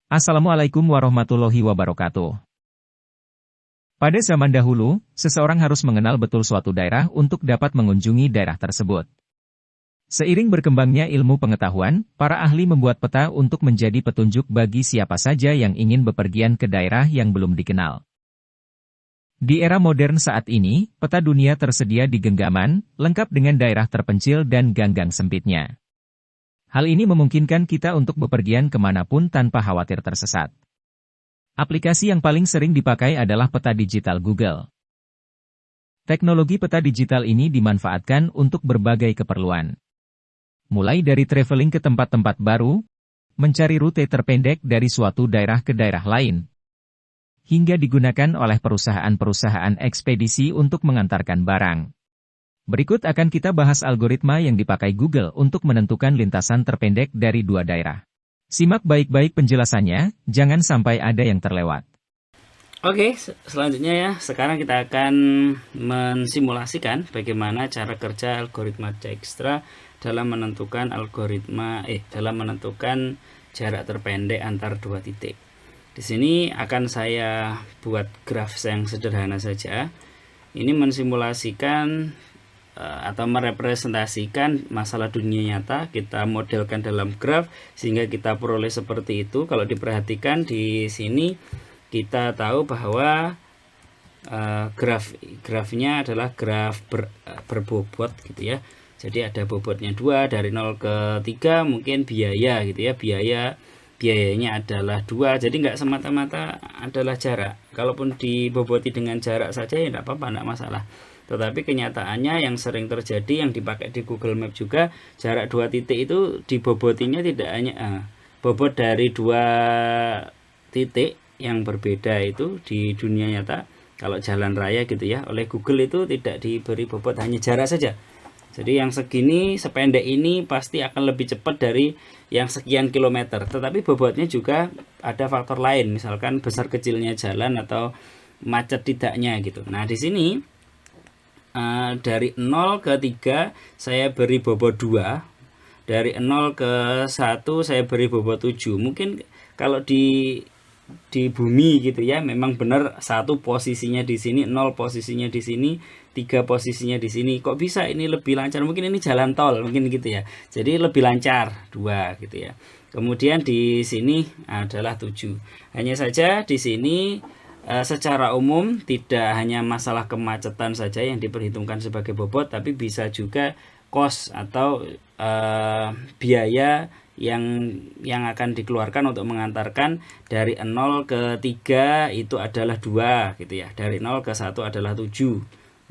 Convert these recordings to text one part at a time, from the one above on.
Assalamualaikum warahmatullahi wabarakatuh. Pada zaman dahulu, seseorang harus mengenal betul suatu daerah untuk dapat mengunjungi daerah tersebut. Seiring berkembangnya ilmu pengetahuan, para ahli membuat peta untuk menjadi petunjuk bagi siapa saja yang ingin bepergian ke daerah yang belum dikenal. Di era modern saat ini, peta dunia tersedia di genggaman, lengkap dengan daerah terpencil dan gang-gang sempitnya. Hal ini memungkinkan kita untuk bepergian kemanapun tanpa khawatir tersesat. Aplikasi yang paling sering dipakai adalah peta digital Google. Teknologi peta digital ini dimanfaatkan untuk berbagai keperluan. Mulai dari traveling ke tempat-tempat baru, mencari rute terpendek dari suatu daerah ke daerah lain, hingga digunakan oleh perusahaan-perusahaan ekspedisi untuk mengantarkan barang. Berikut akan kita bahas algoritma yang dipakai Google untuk menentukan lintasan terpendek dari dua daerah. Simak baik-baik penjelasannya, jangan sampai ada yang terlewat. Oke, selanjutnya ya, sekarang kita akan mensimulasikan bagaimana cara kerja algoritma Dijkstra dalam menentukan jarak terpendek antar dua titik. Di sini akan saya buat graf yang sederhana saja. Ini mensimulasikan atau merepresentasikan masalah dunia nyata, kita modelkan dalam graf sehingga kita peroleh seperti itu. Kalau diperhatikan di sini kita tahu bahwa grafnya adalah graf berbobot gitu ya. Jadi ada bobotnya 2, dari 0 ke 3 mungkin biaya gitu ya, biayanya adalah 2, jadi nggak semata-mata adalah jarak. Kalaupun diboboti dengan jarak saja ya nggak apa-apa, nggak masalah. Tetapi kenyataannya yang sering terjadi, yang dipakai di Google Map juga, jarak dua titik itu dibobotinya tidak hanya bobot dari dua titik yang berbeda itu di dunia nyata. Kalau jalan raya gitu ya, oleh Google itu tidak diberi bobot, hanya jarak saja. Jadi yang segini, sependek ini pasti akan lebih cepat dari yang sekian kilometer. Tetapi bobotnya juga ada faktor lain, misalkan besar kecilnya jalan atau macet tidaknya gitu. Nah di sini dari 0 ke 3 saya beri bobot 2, dari 0 ke 1 saya beri bobot 7. Mungkin kalau di bumi gitu ya, memang benar 1 posisinya di sini, 0 posisinya di sini, 3 posisinya di sini. Kok bisa ini lebih lancar? Mungkin ini jalan tol, mungkin gitu ya. Jadi lebih lancar 2 gitu ya. Kemudian di sini adalah 7. Hanya saja di sini secara umum tidak hanya masalah kemacetan saja yang diperhitungkan sebagai bobot, tapi bisa juga cost atau biaya yang akan dikeluarkan untuk mengantarkan dari 0 ke 3 itu adalah 2 gitu ya, dari 0 ke 1 adalah 7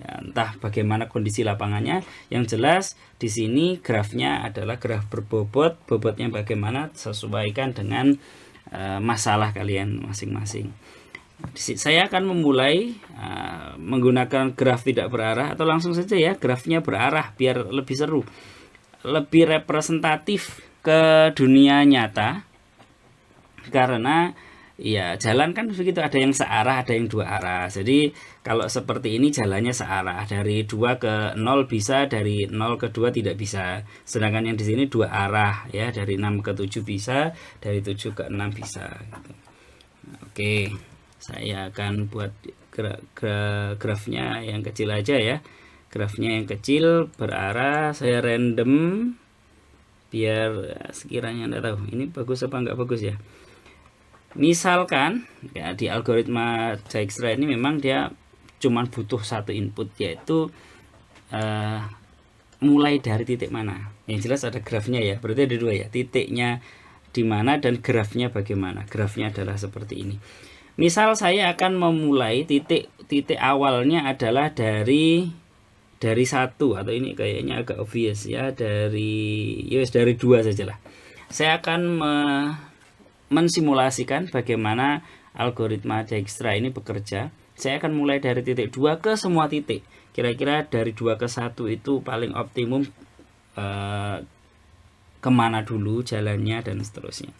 ya, entah bagaimana kondisi lapangannya. Yang jelas di sini grafnya adalah graf berbobot, bobotnya bagaimana sesuaikan dengan masalah kalian masing-masing. Saya akan memulai menggunakan graf tidak berarah, atau langsung saja ya grafnya berarah biar lebih seru, lebih representatif ke dunia nyata. Karena ya jalan kan begitu, ada yang searah, ada yang dua arah. Jadi kalau seperti ini jalannya searah, dari 2 ke 0 bisa, dari 0 ke 2 tidak bisa. Sedangkan yang di sini dua arah ya, dari 6 ke 7 bisa, dari 7 ke 6 bisa gitu. Oke, saya akan buat grafnya yang kecil aja ya. Grafnya yang kecil berarah, saya random biar sekiranya Anda tahu ini bagus apa nggak bagus ya. Misalkan ya, di algoritma Dijkstra ini memang dia cuman butuh satu input, yaitu mulai dari titik mana. Yang jelas ada grafnya ya, berarti ada 2 ya, titiknya di mana dan grafnya bagaimana. Grafnya adalah seperti ini. Misal saya akan memulai titik awalnya adalah dari 1, atau ini kayaknya agak obvious ya, dari 2 sajalah. Saya akan mensimulasikan bagaimana algoritma Dijkstra ini bekerja. Saya akan mulai dari titik 2 ke semua titik. Kira-kira dari 2 ke 1 itu paling optimum kemana dulu jalannya dan seterusnya.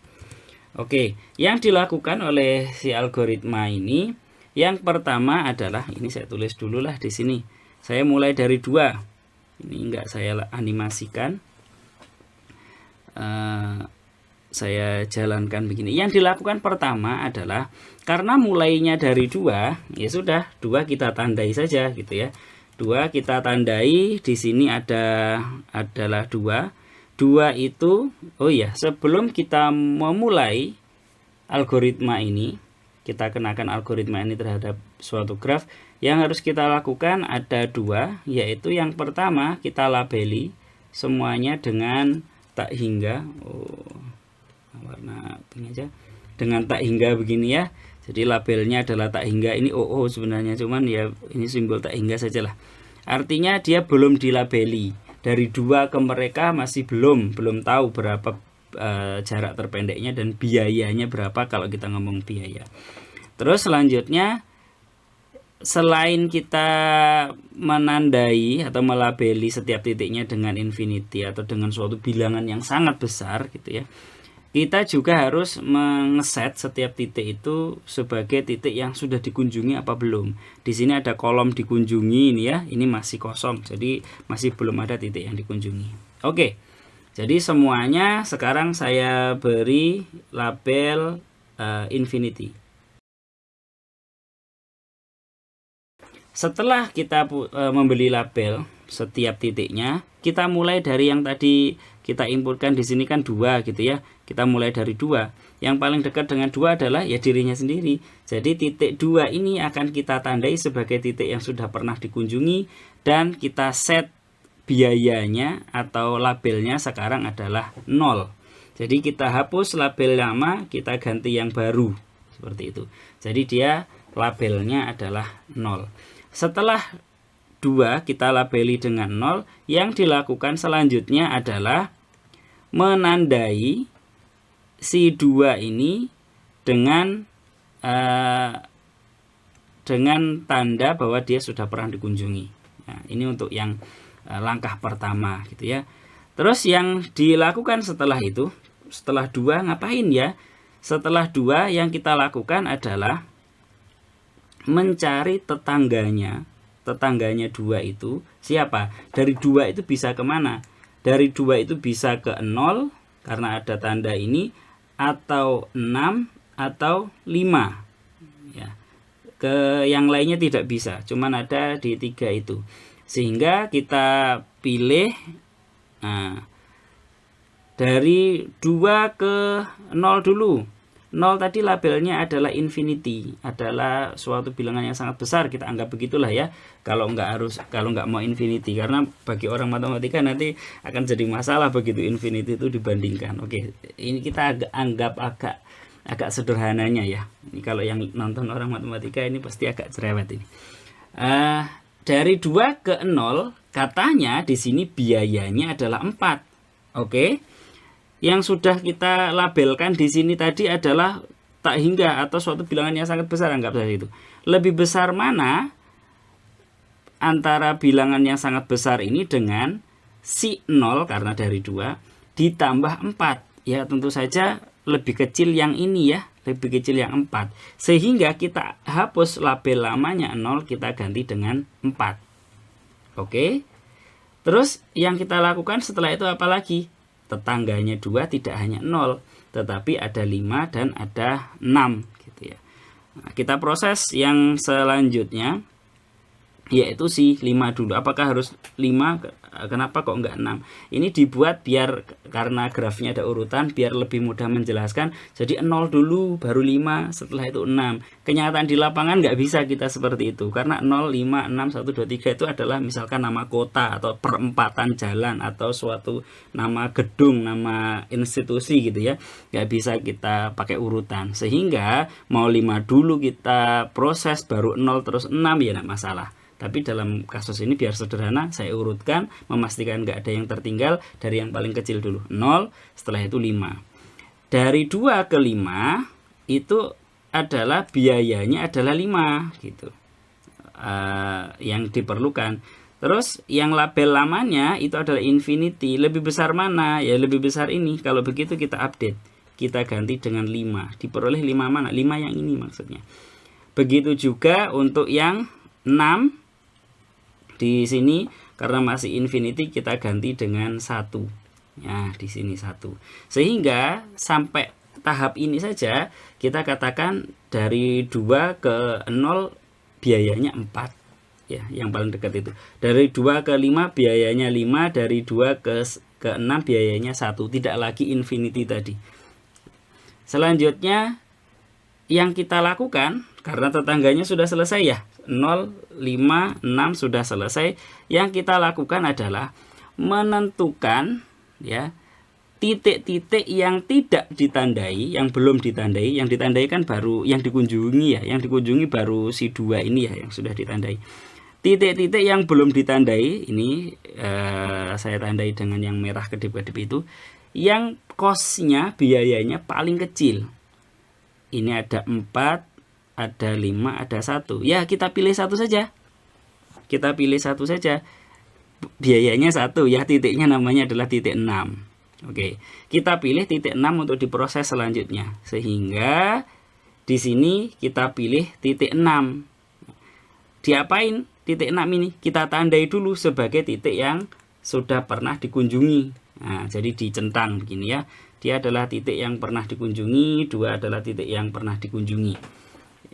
Oke, yang dilakukan oleh si algoritma ini, yang pertama adalah, ini saya tulis dulu lah di sini. Saya mulai dari 2. Ini enggak saya animasikan. saya jalankan begini. Yang dilakukan pertama adalah karena mulainya dari 2, ya sudah 2 kita tandai saja gitu ya. 2 kita tandai, di sini adalah 2. 2 itu, oh ya, sebelum kita memulai algoritma ini, kita kenakan algoritma ini terhadap suatu graf, yang harus kita lakukan ada 2, yaitu yang pertama kita labeli semuanya dengan tak hingga. Warna pink aja, dengan tak hingga begini ya. Jadi labelnya adalah tak hingga, ini OO sebenarnya, cuman ya ini simbol tak hingga sajalah. Artinya dia belum dilabeli. Dari 2 ke mereka masih belum tahu berapa jarak terpendeknya dan biayanya berapa kalau kita ngomong biaya. Terus selanjutnya, selain kita menandai atau melabeli setiap titiknya dengan infinity atau dengan suatu bilangan yang sangat besar gitu ya, kita juga harus mengeset setiap titik itu sebagai titik yang sudah dikunjungi apa belum. Di sini ada kolom dikunjungi ini ya, ini masih kosong, jadi masih belum ada titik yang dikunjungi. Oke, jadi semuanya sekarang saya beri label infinity. Setelah kita membeli label setiap titiknya, kita mulai dari yang tadi kita inputkan di sini kan 2 gitu ya. Kita mulai dari 2. Yang paling dekat dengan 2 adalah ya dirinya sendiri. Jadi titik 2 ini akan kita tandai sebagai titik yang sudah pernah dikunjungi, dan kita set biayanya atau labelnya sekarang adalah 0. Jadi kita hapus label lama, kita ganti yang baru. Seperti itu. Jadi dia labelnya adalah 0. Setelah 2 kita labeli dengan 0, yang dilakukan selanjutnya adalah menandai si 2 ini dengan tanda bahwa dia sudah pernah dikunjungi. Nah, ini untuk yang langkah pertama gitu ya. Terus yang dilakukan setelah itu, setelah 2 ngapain ya? Setelah 2 yang kita lakukan adalah mencari tetangganya 2 itu siapa? Dari 2 itu bisa kemana? Dari 2 itu bisa ke 0 karena ada tanda ini, atau 6 atau 5 ya. Ke yang lainnya tidak bisa, cuman ada di 3 itu. Sehingga kita pilih dari 2 ke 0 dulu. 0 tadi labelnya adalah infinity, adalah suatu bilangan yang sangat besar, kita anggap begitulah ya. Kalau nggak mau infinity, karena bagi orang matematika nanti akan jadi masalah begitu infinity itu dibandingkan. Oke, ini kita anggap agak sederhananya ya. Ini kalau yang nonton orang matematika ini pasti agak cerewet ini. Dari 2 ke 0 katanya di sini biayanya adalah 4. Oke. Yang sudah kita labelkan di sini tadi adalah tak hingga atau suatu bilangan yang sangat besar, anggap saja itu. Lebih besar mana antara bilangan yang sangat besar ini dengan si 0 karena dari 2 ditambah 4. Ya tentu saja lebih kecil yang ini ya, lebih kecil yang 4. Sehingga kita hapus label lamanya 0, kita ganti dengan 4. Oke. Terus yang kita lakukan setelah itu apa lagi? Tetangganya 2 tidak hanya 0, tetapi ada 5 dan ada 6 gitu ya. Nah, kita proses yang selanjutnya, yaitu si 5 dulu. Apakah harus 5? Kenapa kok enggak 6? Ini dibuat biar, karena grafnya ada urutan, biar lebih mudah menjelaskan. Jadi 0 dulu, baru 5, setelah itu 6. Kenyataan di lapangan nggak bisa kita seperti itu, karena 0, 5, 6, 1, 2, 3 itu adalah misalkan nama kota atau perempatan jalan atau suatu nama gedung, nama institusi gitu ya. Nggak bisa kita pakai urutan. Sehingga mau 5 dulu kita proses, baru 0 terus 6 ya nggak masalah. Tapi dalam kasus ini biar sederhana, saya urutkan, memastikan nggak ada yang tertinggal dari yang paling kecil dulu. 0, setelah itu 5. Dari 2 ke 5, itu adalah biayanya adalah 5. Gitu. Yang diperlukan. Terus yang label lamanya itu adalah infinity. Lebih besar mana? Ya lebih besar ini. Kalau begitu kita update. Kita ganti dengan 5. Diperoleh 5 mana? 5 yang ini maksudnya. Begitu juga untuk yang 6. Di sini karena masih infinity kita ganti dengan 1. Nah, di sini 1. Sehingga sampai tahap ini saja kita katakan dari 2 ke 0 biayanya 4. Ya, yang paling dekat itu. Dari 2 ke 5 biayanya 5, dari 2 ke 6 biayanya 1. Tidak lagi infinity tadi. Selanjutnya yang kita lakukan, karena tetangganya sudah selesai ya, 0, 5, 6 sudah selesai. Yang kita lakukan adalah menentukan ya titik-titik yang tidak ditandai, yang belum ditandai. Yang ditandai kan baru yang dikunjungi ya, yang dikunjungi baru si 2 ini ya yang sudah ditandai. Titik-titik yang belum ditandai ini saya tandai dengan yang merah kedip-kedip itu, yang kosnya, biayanya paling kecil. Ini ada 4, ada 5, ada 1. Ya, kita pilih satu saja. Kita pilih satu saja. Biayanya 1 ya, titiknya namanya adalah titik 6. Oke, kita pilih titik 6 untuk diproses selanjutnya. Sehingga di sini kita pilih titik 6. Diapain titik 6 ini? Kita tandai dulu sebagai titik yang sudah pernah dikunjungi. Nah, jadi dicentang begini ya. Dia adalah titik yang pernah dikunjungi, 2 adalah titik yang pernah dikunjungi.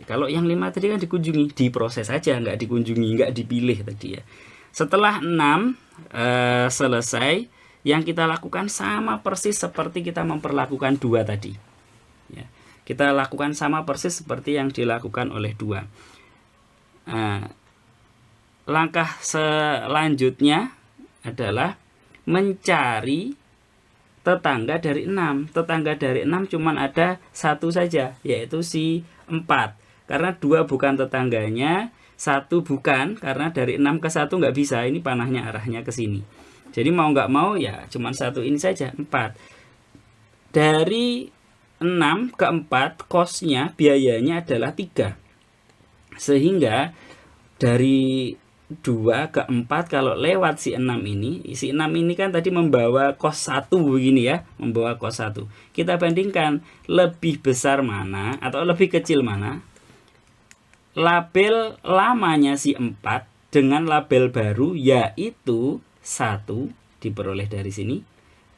Kalau yang 5 tadi kan dikunjungi, diproses saja, nggak dikunjungi, nggak dipilih tadi ya. Setelah 6 selesai, yang kita lakukan sama persis seperti kita memperlakukan 2 tadi. Ya, kita lakukan sama persis seperti yang dilakukan oleh 2. Langkah selanjutnya adalah mencari tetangga dari 6. Tetangga dari 6 cuman ada 1 saja, yaitu si 4. Karena 2 bukan tetangganya, 1 bukan, karena dari 6 ke 1 nggak bisa. Ini panahnya arahnya ke sini. Jadi mau nggak mau ya cuman 1 ini saja, 4. Dari 6 ke 4 kosnya, biayanya adalah 3. Sehingga dari 2 ke 4 kalau lewat si 6 ini, si 6 ini kan tadi membawa kos 1 begini ya, membawa kos 1. Kita bandingkan lebih besar mana atau lebih kecil mana label lamanya si 4 dengan label baru, yaitu 1 diperoleh dari sini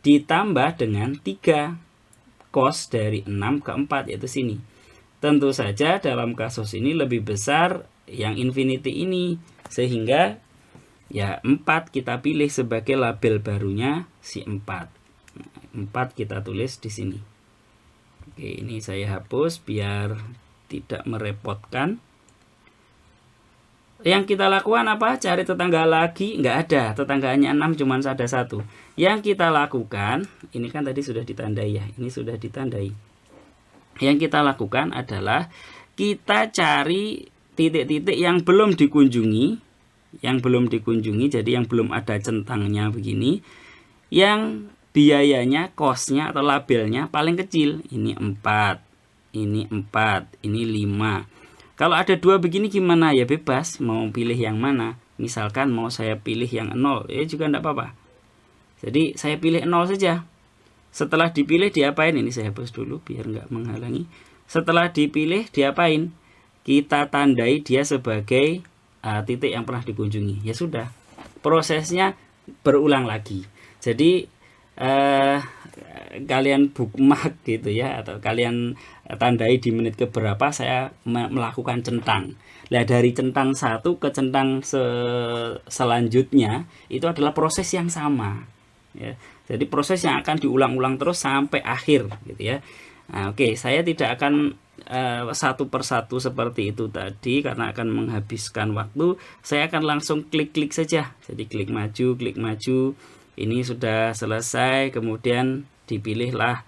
ditambah dengan 3 kos dari 6 ke 4, yaitu sini. Tentu saja dalam kasus ini lebih besar yang infinity ini, sehingga ya 4 kita pilih sebagai label barunya si 4. 4 kita tulis di sini. Oke, ini saya hapus biar tidak merepotkan. Yang kita lakukan apa? Cari tetangga lagi, nggak ada. Tetangganya 6 cuma ada 1. Yang kita lakukan, ini kan tadi sudah ditandai ya, ini sudah ditandai. Yang kita lakukan adalah kita cari titik-titik yang belum dikunjungi, jadi yang belum ada centangnya begini, yang biayanya, kosnya atau labelnya paling kecil. Ini 4, ini 4, ini 5. Kalau ada 2 begini gimana? Ya bebas, mau pilih yang mana. Misalkan mau saya pilih yang 0, ya juga enggak apa-apa. Jadi saya pilih 0 saja. Setelah dipilih diapain? Ini saya hapus dulu biar enggak menghalangi. Setelah dipilih diapain? Kita tandai dia sebagai titik yang pernah dikunjungi. Ya sudah, prosesnya berulang lagi. Jadi kalian bookmark gitu ya, atau kalian tandai di menit keberapa saya melakukan centang. Nah, dari centang 1 ke centang selanjutnya itu adalah proses yang sama ya. Jadi proses yang akan diulang-ulang terus sampai akhir gitu ya. Nah, oke, saya tidak akan satu persatu seperti itu tadi karena akan menghabiskan waktu. Saya akan langsung klik-klik saja. Jadi klik maju. Ini sudah selesai, kemudian dipilihlah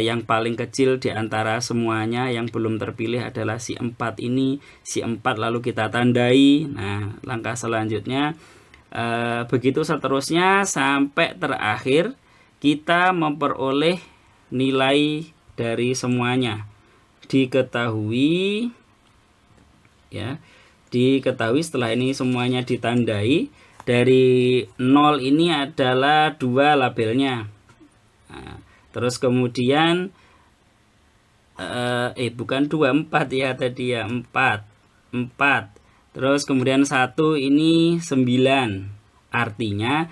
yang paling kecil di antara semuanya. Yang belum terpilih adalah si 4 ini. Si 4 lalu kita tandai. Nah, langkah selanjutnya begitu seterusnya sampai terakhir kita memperoleh nilai dari semuanya. Diketahui ya, setelah ini semuanya ditandai. Dari 0 ini adalah 2 labelnya. Nah, terus kemudian bukan 2, 4 ya tadi ya, 4. Terus kemudian 1 ini 9. Artinya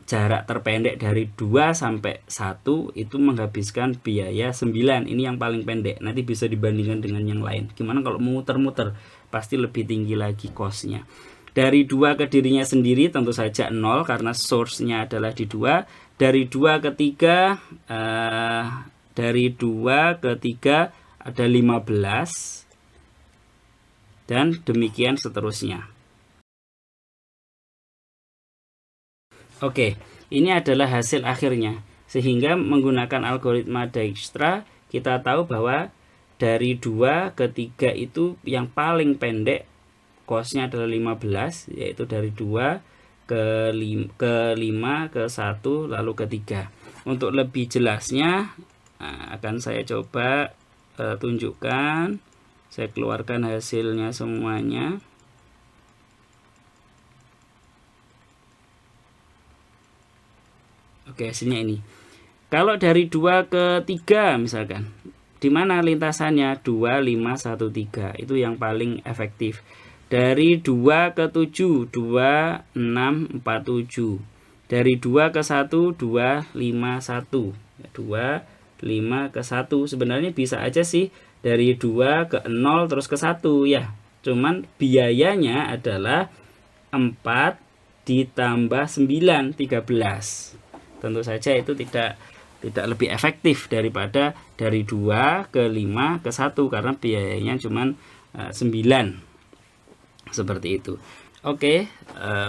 jarak terpendek dari 2 sampai 1 itu menghabiskan biaya 9. Ini yang paling pendek. Nanti bisa dibandingkan dengan yang lain. Gimana kalau muter-muter? Pasti lebih tinggi lagi cost-nya. Dari 2 ke dirinya sendiri tentu saja 0 karena source-nya adalah di 2. Dari 2 ke 3 ada 15 dan demikian seterusnya. Oke, ini adalah hasil akhirnya. Sehingga menggunakan algoritma Dijkstra kita tahu bahwa dari 2 ke 3 itu yang paling pendek cost-nya adalah 15, yaitu dari 2 ke 5 ke 1 lalu ke 3. Untuk lebih jelasnya akan saya coba tunjukkan. Saya keluarkan hasilnya semuanya. Oke, hasilnya ini. Kalau dari 2 ke 3 misalkan, di mana lintasannya? 2, 5, 1, 3. Itu yang paling efektif. Dari 2 ke 7, 2, 6, 4, 7. Dari 2 ke 1, 2, 5, 1. 2, 5 ke 1. Sebenarnya bisa aja sih dari 2 ke 0 terus ke 1 ya. Cuman biayanya adalah 4 ditambah 9, 13. Tentu saja itu tidak lebih efektif daripada dari 2 ke 5 ke 1 karena biayanya cuman 9. Seperti itu. Oke,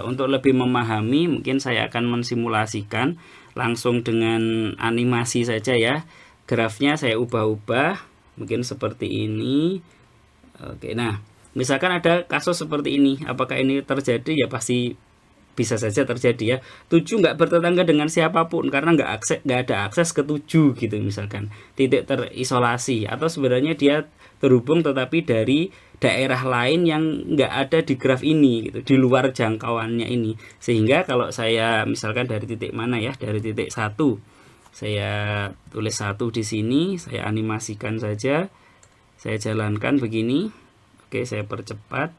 untuk lebih memahami mungkin saya akan mensimulasikan langsung dengan animasi saja ya. Grafnya saya ubah-ubah mungkin seperti ini. Oke, nah misalkan ada kasus seperti ini, apakah ini terjadi? Ya pasti bisa saja terjadi ya. 7 nggak bertetangga dengan siapapun karena nggak ada akses ke 7 gitu misalkan. Titik terisolasi atau sebenarnya dia terhubung tetapi dari daerah lain yang nggak ada di graf ini gitu, di luar jangkauannya ini. Sehingga kalau saya misalkan dari titik mana ya, dari titik 1 saya tulis 1 di sini, saya animasikan saja, saya jalankan begini. Oke, saya percepat.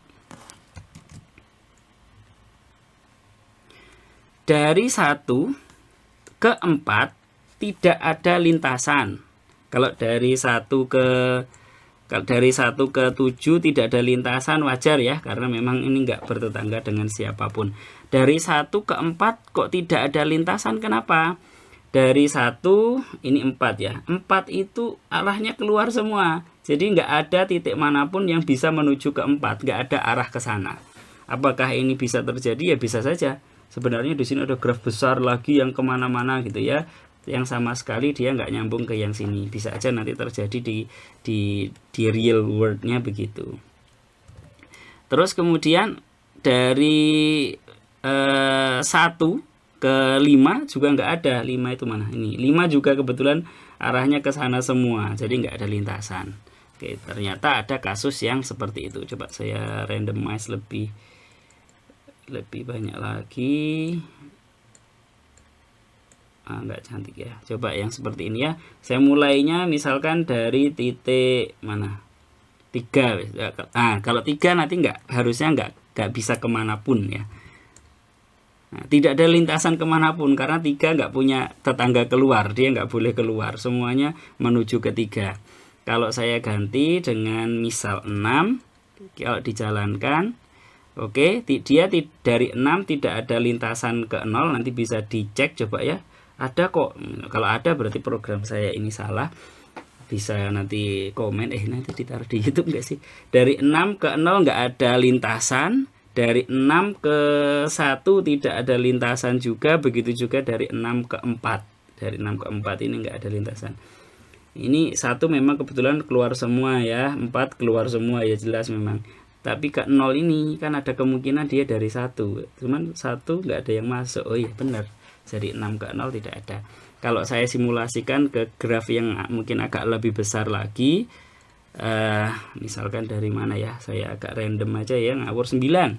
Dari 1 ke 4 tidak ada lintasan. Kalau dari 1 ke 7 tidak ada lintasan, wajar ya, karena memang ini nggak bertetangga dengan siapapun. Dari 1 ke 4 kok tidak ada lintasan, kenapa? Dari 1, ini 4 ya, 4 itu arahnya keluar semua. Jadi nggak ada titik manapun yang bisa menuju ke 4, nggak ada arah ke sana. Apakah ini bisa terjadi? Ya bisa saja. Sebenarnya di sini ada graf besar lagi yang kemana-mana gitu ya, yang sama sekali dia nggak nyambung ke yang sini. Bisa aja nanti terjadi di real world-nya begitu. Terus kemudian dari 1 ke 5 juga nggak ada. 5 itu mana? Ini 5 juga kebetulan arahnya ke sana semua, jadi nggak ada lintasan. Oke, ternyata ada kasus yang seperti itu. Coba saya randomize lebih banyak lagi. Nggak cantik ya. Coba yang seperti ini ya. Saya mulainya misalkan dari titik mana? 3. Kalau 3 nanti harusnya nggak bisa kemanapun ya. Nah, tidak ada lintasan kemanapun karena 3 nggak punya tetangga keluar, dia nggak boleh keluar, semuanya menuju ke 3. Kalau saya ganti dengan misal 6, kalau dijalankan, oke, dia dari 6 tidak ada lintasan ke 0, nanti bisa dicek coba ya. Ada kok, kalau ada berarti program saya ini salah. Bisa nanti komen, nanti ditaruh di YouTube nggak sih? Dari 6 ke 0 nggak ada lintasan. Dari 6 ke 1 tidak ada lintasan juga. Begitu juga dari 6 ke 4. Dari 6 ke 4 ini nggak ada lintasan. Ini 1 memang kebetulan keluar semua ya. 4 keluar semua ya, jelas memang. Tapi ke 0 ini kan ada kemungkinan dia dari 1. Cuman 1 nggak ada yang masuk. Oh iya benar. Dari 6 ke 0 tidak ada. Kalau saya simulasikan ke graf yang mungkin agak lebih besar lagi, misalkan dari mana ya, saya agak random aja ya, ngawur 9.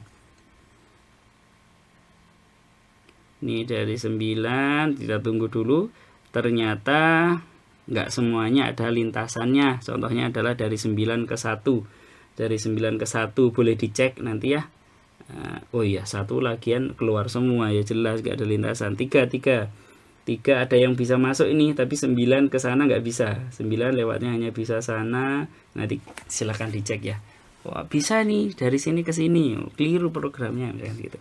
Ini dari 9, kita tunggu dulu. Ternyata nggak semuanya ada lintasannya. Contohnya adalah dari 9 ke 1. Dari 9 ke 1 boleh dicek nanti ya. Oh iya, 1 lagian keluar semua ya, jelas gak ada lintasan. 3 ada yang bisa masuk ini, tapi 9 ke sana nggak bisa. 9 lewatnya hanya bisa sana. Nanti silahkan dicek ya. Wah, bisa nih dari sini ke sini. Keliru programnya gitu.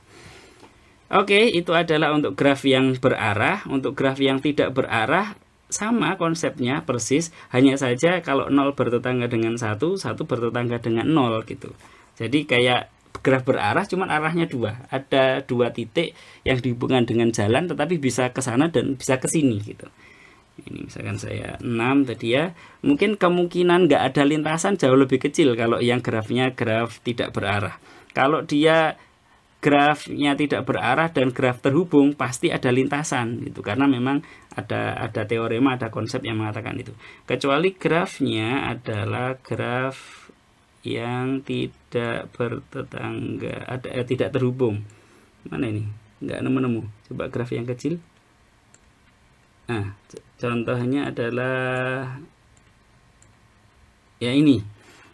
Oke, itu adalah untuk graf yang berarah. Untuk graf yang tidak berarah sama konsepnya persis, hanya saja kalau 0 bertetangga dengan 1 bertetangga dengan 0 gitu. Jadi kayak graf berarah, cuman arahnya 2. Ada 2 titik yang dihubungkan dengan jalan, tetapi bisa ke sana dan bisa ke sini gitu. Ini misalkan saya 6 tadi ya, mungkin kemungkinan nggak ada lintasan jauh lebih kecil kalau yang grafnya graf tidak berarah. Kalau dia grafnya tidak berarah dan graf terhubung, pasti ada lintasan gitu, karena memang ada teorema, ada konsep yang mengatakan itu. Kecuali grafnya adalah graf yang tidak bertetangga, tidak terhubung. Mana ini? Nggak nemu-nemu. Coba graf yang kecil. Nah, contohnya adalah ya ini.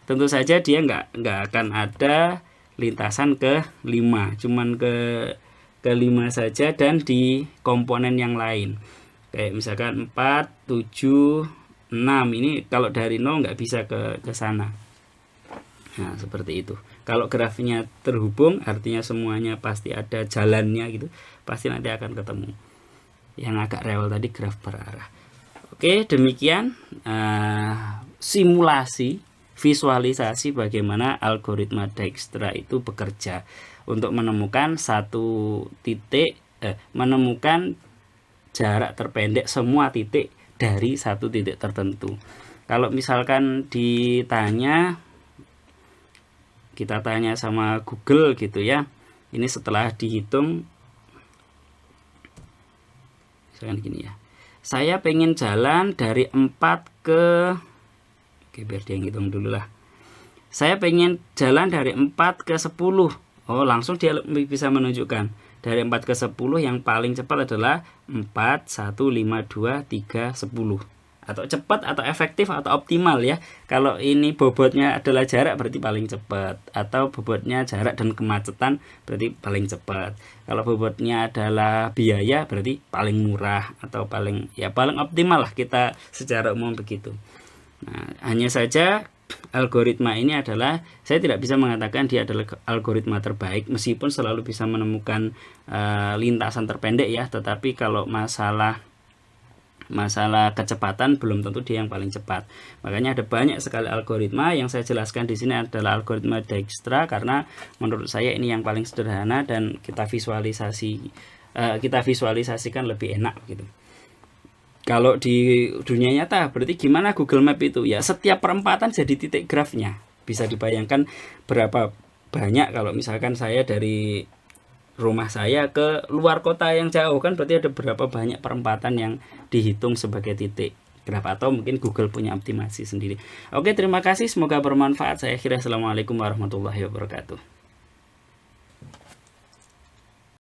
Tentu saja dia nggak akan ada lintasan ke 5, cuman ke 5 saja dan di komponen yang lain. Kayak misalkan 4, 7, 6 ini kalau dari 0 nggak bisa ke sana. Nah, seperti itu. Kalau grafnya terhubung, artinya semuanya pasti ada jalannya gitu, pasti nanti akan ketemu. Yang agak rewel tadi graf berarah. Oke, demikian simulasi, visualisasi bagaimana algoritma Dijkstra itu bekerja untuk menemukan satu titik, menemukan jarak terpendek semua titik dari satu titik tertentu. Kalau misalkan kita tanya sama Google gitu ya, ini setelah dihitung, misalkan gini ya, saya pengen jalan dari 4 ke, oke biar dia ngitung dulu lah, saya pengen jalan dari 4 ke 10. Oh, langsung dia bisa menunjukkan dari 4 ke 10 yang paling cepat adalah 4, 1, 5, 2, 3, 10. Atau cepat atau efektif atau optimal ya. Kalau ini bobotnya adalah jarak berarti paling cepat, atau bobotnya jarak dan kemacetan berarti paling cepat. Kalau bobotnya adalah biaya berarti paling murah atau paling optimal lah, kita secara umum begitu. Nah, hanya saja algoritma ini adalah, saya tidak bisa mengatakan dia adalah algoritma terbaik meskipun selalu bisa menemukan lintasan terpendek ya, tetapi kalau masalah kecepatan belum tentu dia yang paling cepat. Makanya ada banyak sekali algoritma. Yang saya jelaskan di sini adalah algoritma Dijkstra karena menurut saya ini yang paling sederhana dan kita visualisasikan lebih enak gitu. Kalau di dunia nyata berarti gimana Google Map itu? Ya setiap perempatan jadi titik grafnya. Bisa dibayangkan berapa banyak kalau misalkan saya dari rumah saya ke luar kota yang jauh, kan berarti ada berapa banyak perempatan yang dihitung sebagai titik graf, atau mungkin Google punya optimasi sendiri. Oke, terima kasih, semoga bermanfaat. Saya akhiri, assalamualaikum warahmatullahi wabarakatuh.